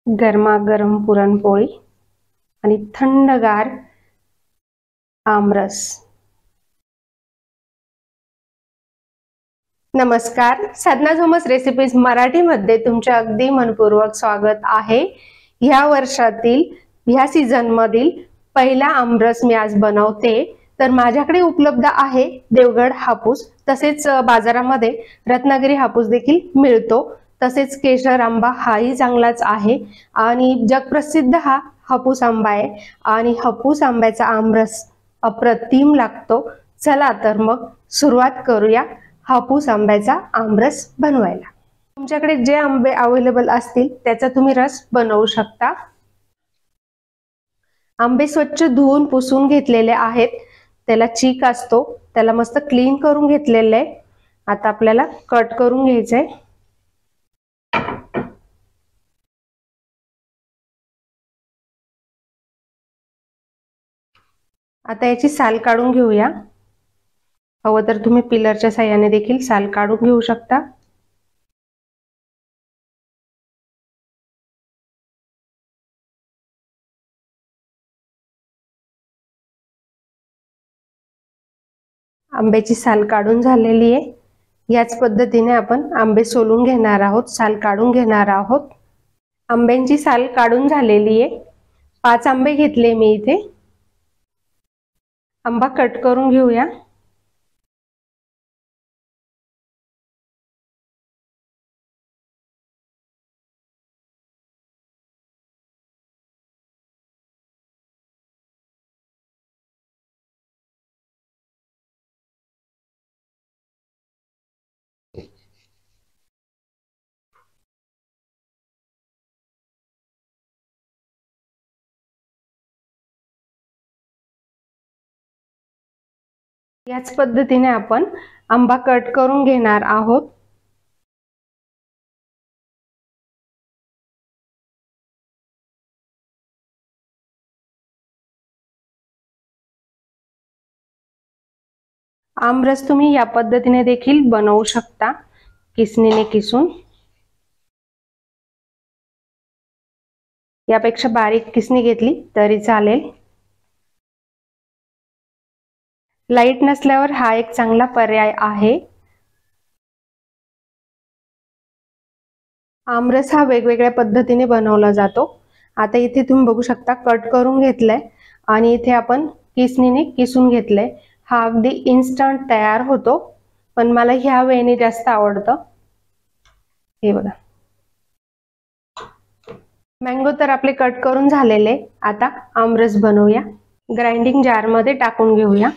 गरमागरम पुरणपोळी आणि थंडगार आमरस। नमस्कार, साधना झोमस रेसिपीज मराठीमध्ये तुमचे अगदी मनपूर्वक स्वागत आहे। ह्या वर्षातील ह्या सीझन मधील पहिला आमरस मी आज बनवते। तर माझ्याकडे उपलब्ध आहे देवगड हापूस, तसेच बाजारामध्ये रत्नागिरी हापूस देखील मिळतो। तसेच केशर आंबा हाही चांगलाच आहे आणि जगप्रसिद्ध हा हापूस आंबा आहे आणि हापूस आंब्याचा आमरस अप्रतिम लागतो। चला तर मग सुरुवात करूया हापूस आंब्याचा आमरस बनवायला। तुमच्याकडे जे आंबे अवेलेबल असतील त्याचा तुम्ही रस बनवू शकता। आंबे स्वच्छ धुवून पुसून घेतलेले आहेत, त्याला चीक असतो, त्याला मस्त क्लीन करून घेतलेले आहे। आता आपल्याला कट करून घ्यायचंय। आता याची साल काढून घेऊया। हवं तर तुम्ही पिलरच्या साहाय्याने देखील साल काढून घेऊ शकता। आंब्याची साल काढून झालेली आहे। याच पद्धतीने आपण आंबे सोलून घेणार आहोत, साल काढून घेणार आहोत। आंब्यांची साल काढून झालेली आहे। 5 आंबे घेतले मी इथे। आंबा कट करून घेऊया। याच पद्धतीने आपण आंबा कट करून घेणार आहोत। आमरस तुम्ही या पद्धतीने देखील बनवू शकता, किसणीने किसून। यापेक्षा बारीक किसणी घेतली तरी चालेल। लाईट नसल्यावर हा एक चांगला पर्याय आहे। आमरस हा वेगवेगळ्या पद्धतीने बनवला जातो। आता इथे तुम्ही बघू शकता कट करून घेतलंय आणि इथे आपण किसणीने किसून घेतलंय। हा अगदी इन्स्टंट तयार होतो, पण मला ह्या वेळेने जास्त आवडतं। हे बघा, मँगो तर आपले कट करून झालेले। आता आमरस बनवूया। ग्राइंडिंग जार मध्ये टाकून घेऊया।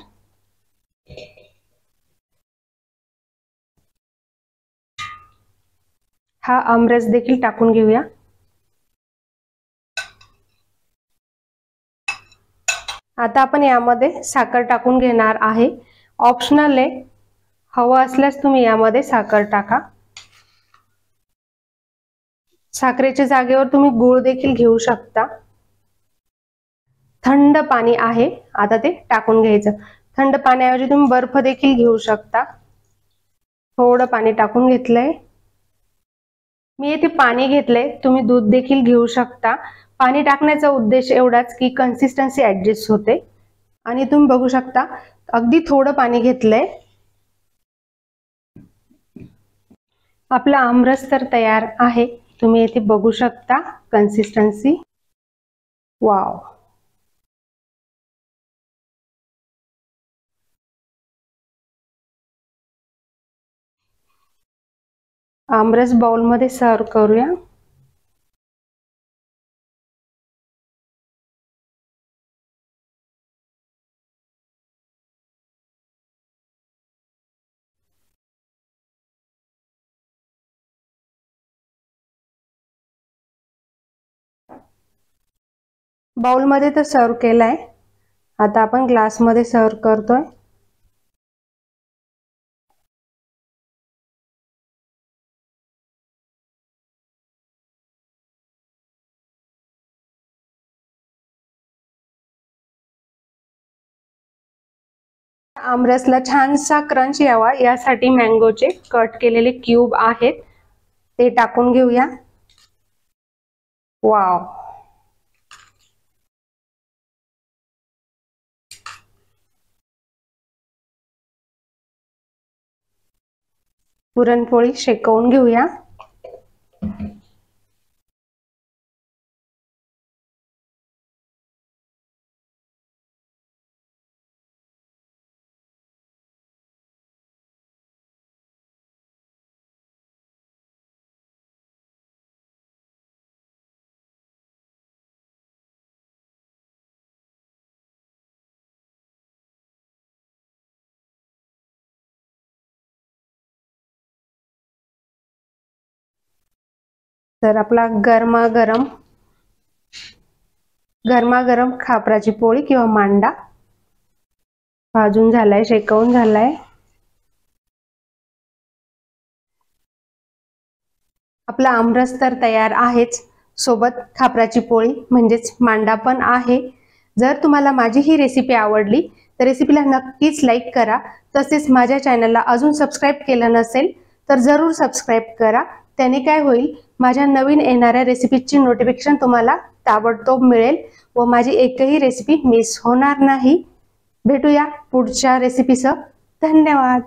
हा आमरस देखील टाकून घेऊया। आता आपण यामध्ये साखर टाकून घेणार आहे। ऑप्शनल आहे, हवं असल्यास तुम्ही यामध्ये साखर टाका। साखरेच्या जागेवर तुम्ही गूळ देखील घेऊ शकता। थंड पाणी आहे, आता ते टाकून घ्यायचं। थंड पाण्याऐवजी तुम्ही बर्फ देखील घेऊ शकता। थोडं पाणी टाकून घेतलंय मी इथे। पाणी घेतलंय, तुम्ही दूध देखील घेऊ शकता। पाणी टाकण्याचा उद्देश एवढाच की कन्सिस्टन्सी ऍडजस्ट होते। आणि तुम्ही बघू शकता अगदी थोडं पाणी घेतलंय। आपला आमरस तर तयार आहे, तुम्ही इथे बघू शकता कन्सिस्टन्सी। वाव, आमरस बाउल मध्ये सर्व करूया। बाउल मध्ये तर सर्व केलाय, आता आपण ग्लास मध्ये सर्व करतोय। आमरसला छानसा क्रंच यावा यासाठी मँगोचे कट केलेले क्यूब आहेत, ते टाकून घेऊया। वाव, पुरणपोळी शेकवून घेऊया. तर आपला गरमागरम खापराची पोळी किंवा मांडा भाजून झालाय, शेकवून झालाय. आपला आमरस तर तयार आहेच, सोबत खापराची पोळी म्हणजेच मांडा पण आहे. जर तुम्हाला माझी ही रेसिपी आवडली तर रेसिपीला नक्कीच लाईक करा. तसेच माझ्या चॅनलला अजून सबस्क्राईब केलं नसेल तर जरूर सबस्क्राईब करा. त्याने काय होईल, माझ्या नवीन येणाऱ्या रेसिपीची नोटिफिकेशन तुम्हाला ताबडतोब मिळेल व माझी एकही रेसिपी मिस होणार नाही. भेटूया पुढच्या रेसिपीसह. धन्यवाद.